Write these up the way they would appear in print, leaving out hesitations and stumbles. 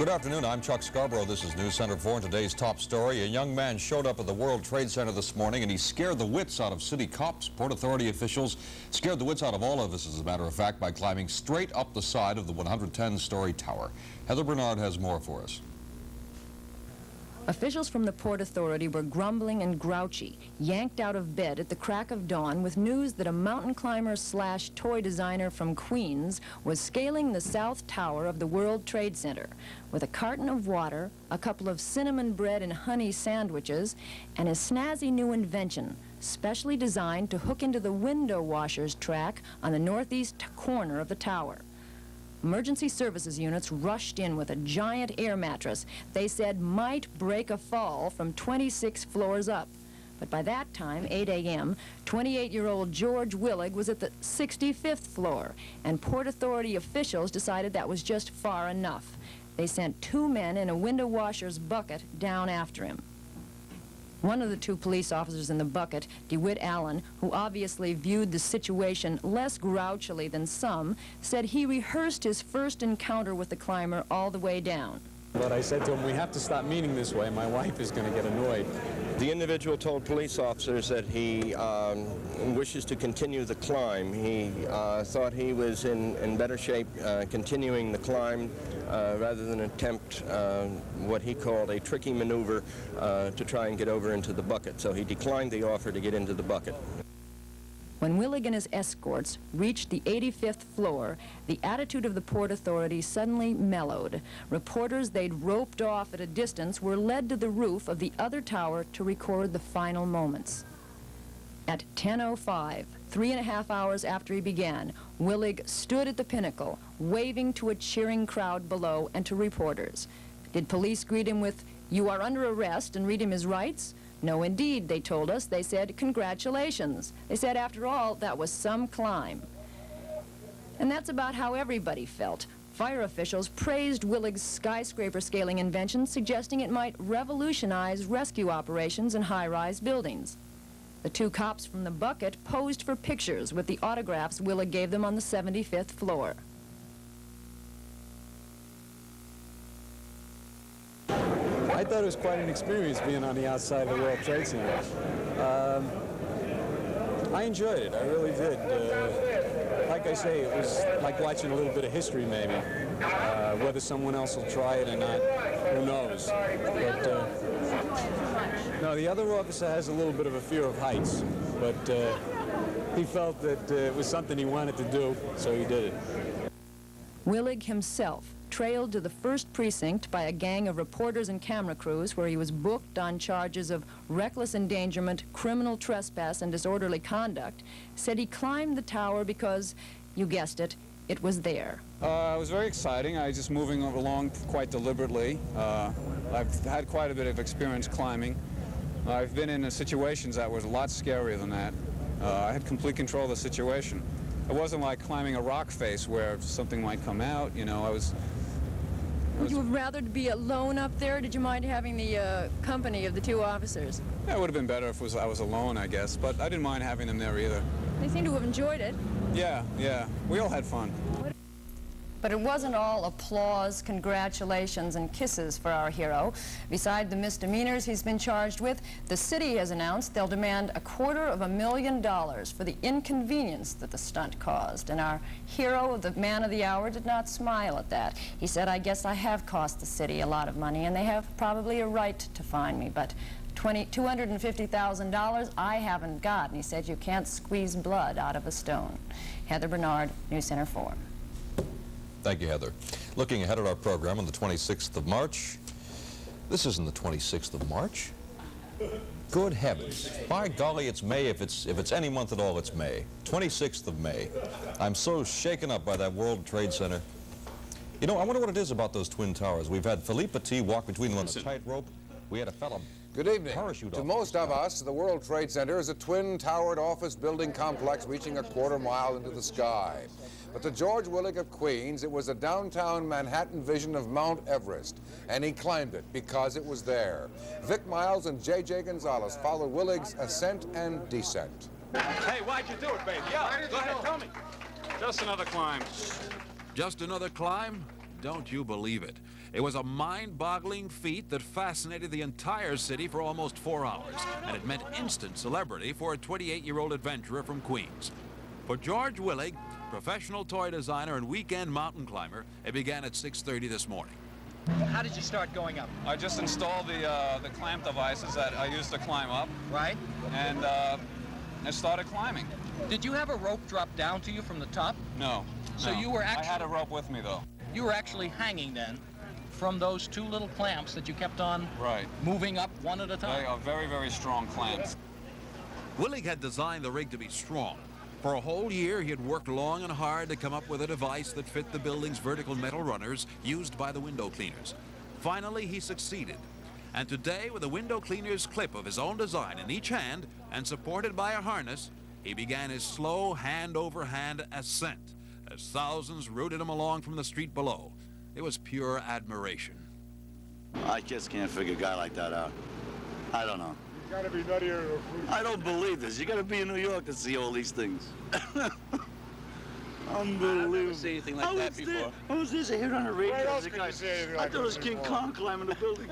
Good afternoon, I'm Chuck Scarborough. This is News Center 4 and today's top story. A young man showed up at the World Trade Center this morning and he scared the wits out of city cops, Port Authority officials, scared the wits out of all of us, as a matter of fact, by climbing straight up the side of the 110-story tower. Heather Bernard has more for us. Officials from the Port Authority were grumbling and grouchy, yanked out of bed at the crack of dawn with news that a mountain climber slash toy designer from Queens was scaling the South Tower of the World Trade Center with a carton of water, a couple of cinnamon bread and honey sandwiches, and a snazzy new invention, specially designed to hook into the window washers track on the northeast corner of the tower. Emergency services units rushed in with a giant air mattress they said might break a fall from 26 floors up. But by that time, 8 a.m., 28-year-old George Willig was at the 65th floor, and Port Authority officials decided that was just far enough. They sent 2 men in a window washer's bucket down after him. One of the 2 police officers in the bucket, DeWitt Allen, who obviously viewed the situation less grouchily than some, said he rehearsed his first encounter with the climber all the way down. But I said to him, we have to stop meeting this way. My wife is going to get annoyed. The individual told police officers that he wishes to continue the climb. He thought he was in better shape continuing the climb rather than attempt what he called a tricky maneuver to try and get over into the bucket. So he declined the offer to get into the bucket. When Willig and his escorts reached the 85th floor, the attitude of the Port Authority suddenly mellowed. Reporters they'd roped off at a distance were led to the roof of the other tower to record the final moments. At 10:05, 3.5 hours after he began, Willig stood at the pinnacle, waving to a cheering crowd below and to reporters. Did police greet him with, "You are under arrest," and read him his rights? No, indeed, they told us. They said, "Congratulations." They said, after all, that was some climb. And that's about how everybody felt. Fire officials praised Willig's skyscraper scaling invention, suggesting it might revolutionize rescue operations in high-rise buildings. The 2 cops from the bucket posed for pictures with the autographs Willig gave them on the 75th floor. I thought it was quite an experience being on the outside of the World Trade Center. I enjoyed it. I really did. Like I say, it was like watching a little bit of history, maybe. Whether someone else will try it or not, who knows. But, no, the other officer has a little bit of a fear of heights, but he felt that it was something he wanted to do, so he did it. Willig himself trailed to the 1st precinct by a gang of reporters and camera crews where he was booked on charges of reckless endangerment, criminal trespass, and disorderly conduct, said he climbed the tower because, you guessed it, it was there. It was very exciting. I was just moving along quite deliberately. I've had quite a bit of experience climbing. I've been in situations that was a lot scarier than that. I had complete control of the situation. It wasn't like climbing a rock face where something might come out, you know. Would you have rather be alone up there, or did you mind having the company of the 2 officers? Yeah, it would have been better if I was alone, I guess, but I didn't mind having them there either. They seem to have enjoyed it. Yeah, we all had fun. But it wasn't all applause, congratulations, and kisses for our hero. Beside the misdemeanors he's been charged with, the city has announced they'll demand $250,000 for the inconvenience that the stunt caused. And our hero, the man of the hour, did not smile at that. He said, "I guess I have cost the city a lot of money, and they have probably a right to fine me, but $250,000 I haven't got." And he said, "You can't squeeze blood out of a stone." Heather Bernard, News Center 4. Thank you, Heather. Looking ahead at our program on the 26th of March. This isn't the 26th of March. Good heavens. By golly, it's May. If it's any month at all, it's May. 26th of May. I'm so shaken up by that World Trade Center. You know, I wonder what it is about those Twin Towers. We've had Philippe Petit walk between them on a tightrope. We had a fellow Good evening. parachute To off most of us, the World Trade Center is a twin-towered office building complex reaching a quarter mile into the sky. But to George Willig of Queens, it was a downtown Manhattan vision of Mount Everest, and he climbed it because it was there. Vic Miles and J.J. Gonzalez followed Willig's ascent and descent. Hey, why'd you do it, baby? Yeah, go ahead, tell me. Just another climb. Just another climb? don't you believe it. It was a mind-boggling feat that fascinated the entire city for almost 4 hours, and it meant instant celebrity for a 28-year-old adventurer from Queens. For George Willig, professional toy designer and weekend mountain climber, it began at 6:30 this morning. How did you start going up? I just installed the clamp devices that I used to climb up, Right? and I started climbing. Did you have a rope drop down to you from the top? No. So no. you were I had actually- a rope with me, though. You were actually hanging then from those 2 little clamps that you kept on Right. moving up one at a They time. are very, very strong clamps. Willig had designed the rig to be strong. For a whole year, he had worked long and hard to come up with a device that fit the building's vertical metal runners used by the window cleaners. Finally, he succeeded. And today, with a window cleaner's clip of his own design in each hand and supported by a harness, he began his slow hand-over-hand ascent as thousands rooted him along from the street below. It was pure admiration. I just can't figure a guy like that out. I don't know. You gotta be nuttier. I don't believe this. You gotta be in New York to see all these things. Unbelievable. I've never seen anything like that before. I was there, I heard on the radio. Where else could you see anything I like thought it was this King before? Kong climbing the building.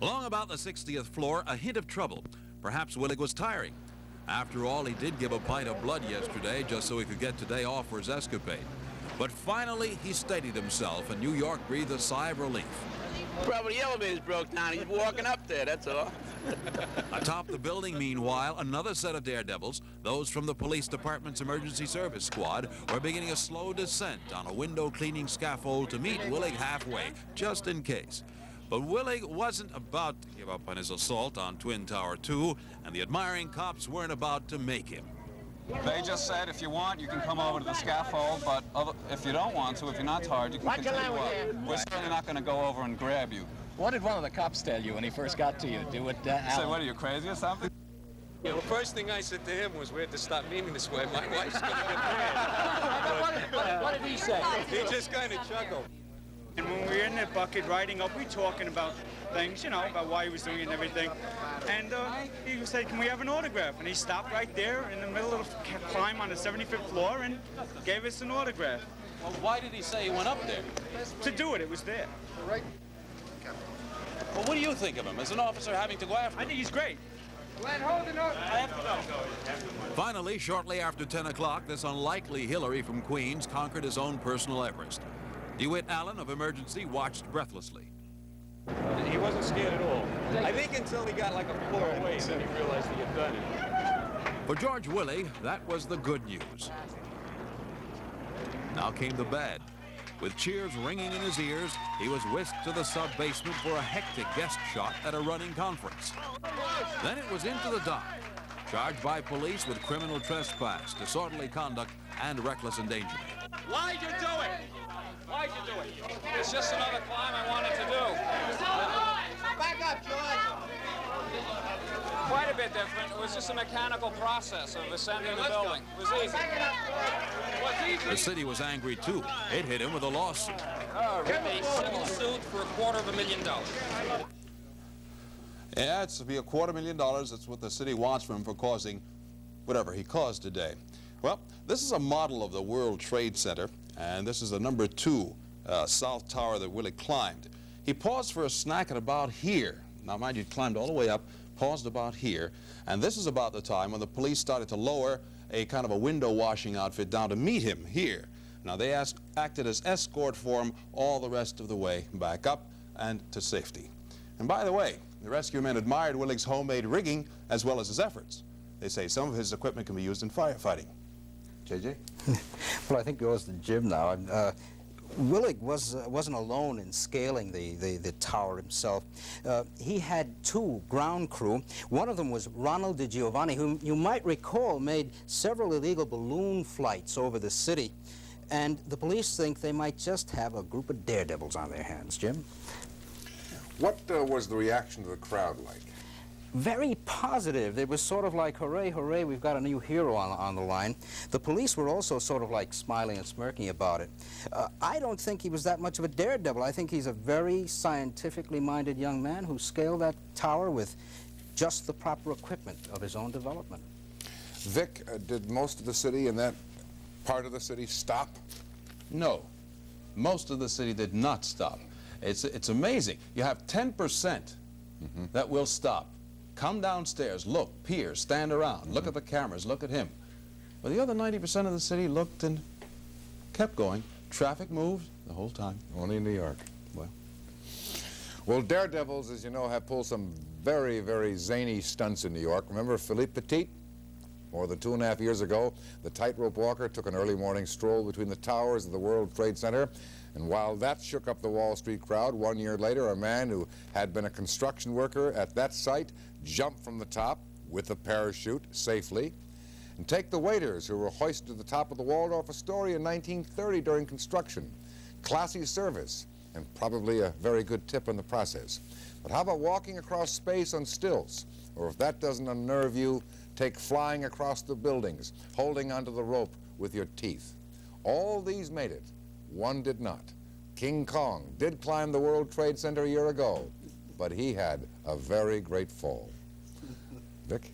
Along about the 60th floor, a hint of trouble. Perhaps Willig was tiring. After all, he did give a pint of blood yesterday just so he could get today off for his escapade. But finally, he steadied himself, and New York breathed a sigh of relief. Probably the elevator's broke down. He's walking up there, that's all. Atop the building, meanwhile, another set of daredevils, those from the police department's emergency service squad, were beginning a slow descent on a window cleaning scaffold to meet Willig halfway, just in case. But Willig wasn't about to give up on his assault on Twin Tower 2, and the admiring cops weren't about to make him. They just said, if you want, you can come over to the scaffold, but if you don't want to, if you're not tired, you can continue up. We're certainly not going to go over and grab you. What did one of the cops tell you when he first got to you? Do it, Say, Alan. what, are you crazy or something? Yeah, the first thing I said to him was, we have to stop memeing this way. My wife's going to get mad. What did he say? He just kind of chuckled. And when we were in that bucket riding up, we were talking about things, you know, about why he was doing it and everything. And he said, can we have an autograph? And he stopped right there in the middle of the climb on the 75th floor and gave us an autograph. Well, why did he say he went up there? To do it, it was there. Well, what do you think of him as an officer having to go after I him? think he's great. Finally, shortly after 10 o'clock, this unlikely Hillary from Queens conquered his own personal Everest. DeWitt Allen of Emergency watched breathlessly. He wasn't scared at all. I think until he got like a floor away, then he realized he had done it. For George Willig, that was the good news. Now came the bad. With cheers ringing in his ears, he was whisked to the sub-basement for a hectic guest shot at a running conference. Then it was into the dock, charged by police with criminal trespass, disorderly conduct, and reckless endangerment. Why'd you do it? Why'd you do it? It's just another climb I wanted to do. Back up, George. Quite a bit different. It was just a mechanical process of ascending the building. It was easy. It was easy. The city was angry, too. It hit him with a lawsuit. A civil suit for $250,000. Yeah, it's to be $250,000. That's what the city wants from him for causing whatever he caused today. Well, this is a model of the World Trade Center, and this is the number 2 South Tower that Willig climbed. He paused for a snack at about here. Now, mind you, he climbed all the way up, paused about here, and this is about the time when the police started to lower a kind of a window washing outfit down to meet him here. Now, they acted as escort for him all the rest of the way back up and to safety. And by the way, the rescue men admired Willig's homemade rigging as well as his efforts. They say some of his equipment can be used in firefighting. JJ? Well, I think it goes to Jim now. Willig wasn't alone in scaling the tower himself. He had 2 ground crew. One of them was Ronald DiGiovanni, whom you might recall made several illegal balloon flights over the city. And the police think they might just have a group of daredevils on their hands. Jim? What was the reaction to the crowd like? Very positive. It was sort of like, hooray, hooray, we've got a new hero on the line. The police were also sort of like smiling and smirking about it. I don't think he was that much of a daredevil. I think he's a very scientifically minded young man who scaled that tower with just the proper equipment of his own development. Vic, did most of the city and that part of the city stop? No. most of the city did not stop. It's amazing. You have 10% that will stop. Come downstairs, look, peer, stand around, look at the cameras, look at him. But the other 90% of the city looked and kept going. Traffic moved the whole time. Only in New York. Well, daredevils, as you know, have pulled some very, very zany stunts in New York. Remember Philippe Petit? More than 2.5 years ago, the tightrope walker took an early morning stroll between the towers of the World Trade Center. And while that shook up the Wall Street crowd, 1 year later, a man who had been a construction worker at that site jumped from the top with a parachute safely. And take the waiters who were hoisted to the top of the Waldorf Astoria in 1930 during construction. Classy service, and probably a very good tip in the process. But how about walking across space on stills? Or if that doesn't unnerve you, take flying across the buildings, holding onto the rope with your teeth. All these made it. One did not. King Kong did climb the World Trade Center a year ago, but he had a very great fall. Vic?